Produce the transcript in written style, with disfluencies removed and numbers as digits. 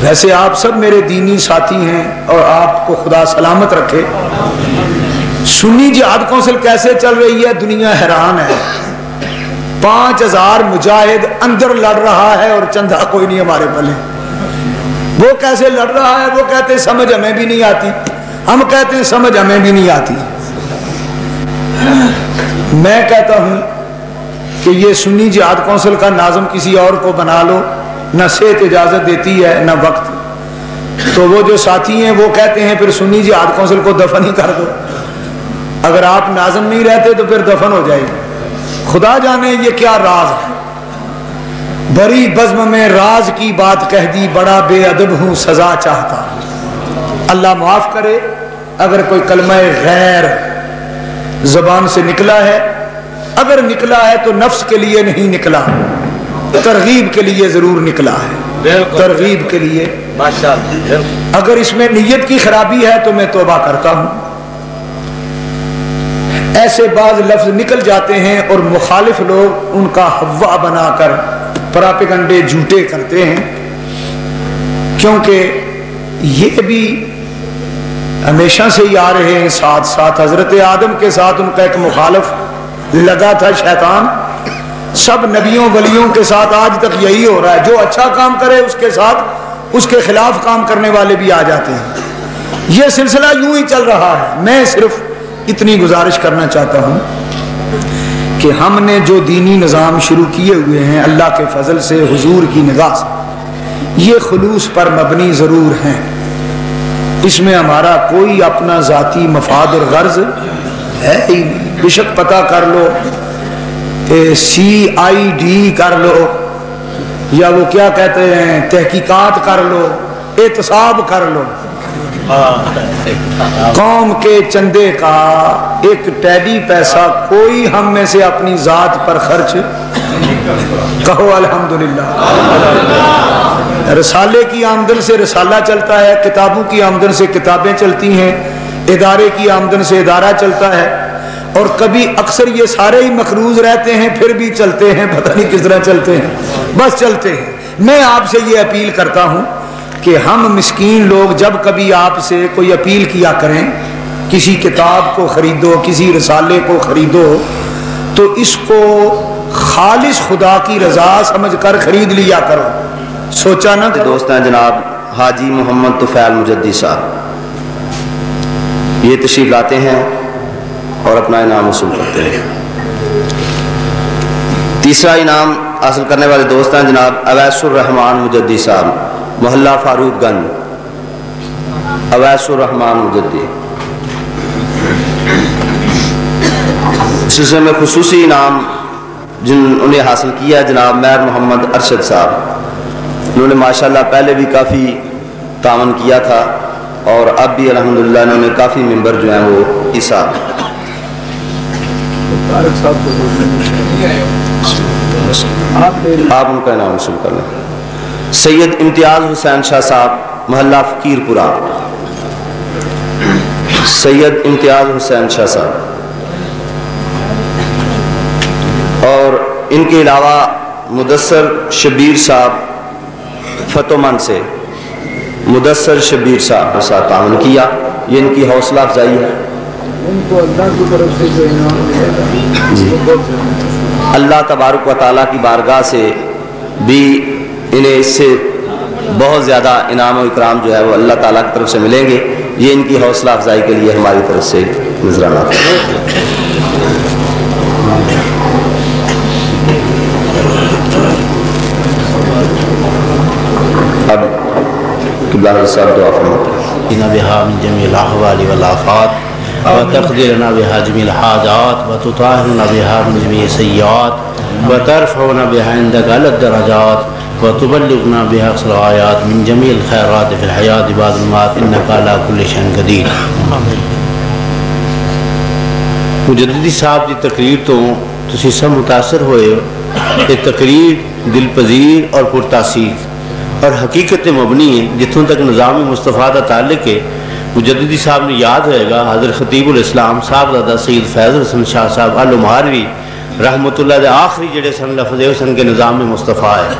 ویسے آپ سب میرے دینی ساتھی ہیں اور آپ کو خدا سلامت رکھے. سنی جہاد کونسل کیسے چل رہی ہے دنیا حیران ہے. 5000 مجاہد اندر لڑ رہا ہے اور چندہ کوئی نہیں ہمارے پلے. وہ کیسے لڑ رہا ہے؟ وہ کہتے ہیں سمجھ ہمیں بھی نہیں آتی، ہم کہتے ہیں سمجھ ہمیں بھی نہیں آتی. میں کہتا ہوں کہ یہ سنی جہاد کونسل کا ناظم کسی اور کو بنا لو، نہ صحت اجازت دیتی ہے نہ وقت. تو وہ جو ساتھی ہیں وہ کہتے ہیں پھر سنی جہاد کونسل کو دفن ہی کر دو. اگر آپ ناظم نہیں رہتے تو پھر دفن ہو جائے گی. خدا جانے یہ کیا راز ہے. بری بزم میں راز کی بات کہہ دی، بڑا بے ادب ہوں سزا چاہتا. اللہ معاف کرے اگر کوئی کلمہ غیر زبان سے نکلا ہے. اگر نکلا ہے تو نفس کے لیے نہیں نکلا، ترغیب کے لیے ضرور نکلا ہے، ترغیب کے لیے. اگر اس میں نیت کی خرابی ہے تو میں توبہ کرتا ہوں. ایسے بعض لفظ نکل جاتے ہیں اور مخالف لوگ ان کا ہوا بنا کر پراپیگنڈے جھوٹے کرتے ہیں، کیونکہ یہ بھی ہمیشہ سے ہی آ رہے ہیں ساتھ ساتھ. حضرت آدم کے ساتھ ان کا ایک مخالف لگا تھا شیطان. سب نبیوں ولیوں کے ساتھ آج تک یہی ہو رہا ہے. جو اچھا کام کرے اس کے ساتھ اس کے خلاف کام کرنے والے بھی آ جاتے ہیں. یہ سلسلہ یوں ہی چل رہا ہے. میں صرف اتنی گزارش کرنا چاہتا ہوں کہ ہم نے جو دینی نظام شروع کیے ہوئے ہیں اللہ کے فضل سے حضور کی نگاہ سے یہ خلوص پر مبنی ضرور ہیں. اس میں ہمارا کوئی اپنا ذاتی مفاد اور غرض ہے ہی نہیں. بے شک پتہ کر لو، CID کر لو، یا وہ کیا کہتے ہیں تحقیقات کر لو، احتساب کر لو. قوم کے چندے کا ایک ٹیڈی پیسہ کوئی ہم میں سے اپنی ذات پر خرچ کہو الحمدللہ. رسالے کی آمدن سے رسالہ چلتا ہے، کتابوں کی آمدن سے کتابیں چلتی ہیں، ادارے کی آمدن سے ادارہ چلتا ہے. اور کبھی اکثر یہ سارے ہی مقروض رہتے ہیں پھر بھی چلتے ہیں، پتہ نہیں کس طرح چلتے ہیں، بس چلتے ہیں. میں آپ سے یہ اپیل کرتا ہوں کہ ہم مسکین لوگ جب کبھی آپ سے کوئی اپیل کیا کریں کسی کتاب کو خریدو، کسی رسالے کو خریدو، تو اس کو خالص خدا کی رضا سمجھ کر خرید لیا کرو. سوچا نہ کرو. دوست ہیں جناب حاجی محمد طفیل مجدی صاحب، یہ تشریف لاتے ہیں اور اپنا انعام وصول کرتے ہیں. تیسرا انعام حاصل کرنے والے دوست ہیں جناب اویس الرحمان مجدی صاحب، محلہ فاروق گنج. اویس الرحمان مجدی. اس سلسلے میں خصوصی انعام جنہوں نے حاصل کیا جناب مہر محمد ارشد صاحب. انہوں نے ماشاءاللہ پہلے بھی کافی تعاون کیا تھا اور اب بھی الحمدللہ انہوں نے کافی ممبر جو ہیں وہ عیسیٰ. آپ ان کا انعام وصول کر لیں. سید امتیاز حسین شاہ صاحب، محلہ فقیر پورہ. سید امتیاز حسین شاہ صاحب. اور ان کے علاوہ مدثر شبیر صاحب فتح مند سے، مدثر شبیر صاحب کے ساتھ تعاون کیا. یہ ان کی حوصلہ افزائی ہے. ان کو اللہ کی طرف سے جو انعام ملے گا اللہ تبارک و تعالیٰ کی بارگاہ سے بھی انہیں اس سے بہت زیادہ انعام و اکرام جو ہے وہ اللہ تعالیٰ کی طرف سے ملیں گے. یہ ان کی حوصلہ افزائی کے لیے ہماری طرف سے نذرانہ. اب قبلہ صاحب دعا فرماتے ہیں. بها من جميع الأحوال والآفات وتقدرنا بها جميع الحاجات وتطهرنا بها من جميع السيئات وترفعنا بها عندك على الدرجات وتبلغنا بها أقصى الغايات من جميع الخيرات في الحياة بعد الممات إنك على كل شيء قدير. مجددی صاحب کی تقریر تو تسی سب متاثر ہوئے ہو. یہ تقریر دل پذیر اور پرتاثیر اور حقیقت مبنی ہے. جتوں تک نظام مصطفیٰ کا تعلق ہے مجددی صاحب نے یاد ہوئے گا حضرت خطیب الاسلام صاحبزادہ سید فیض حسن شاہ صاحب المہاروی رحمۃ اللہ علیہ آخری جڑے سن لفظ سن کے نظام مصطفیٰ ہے.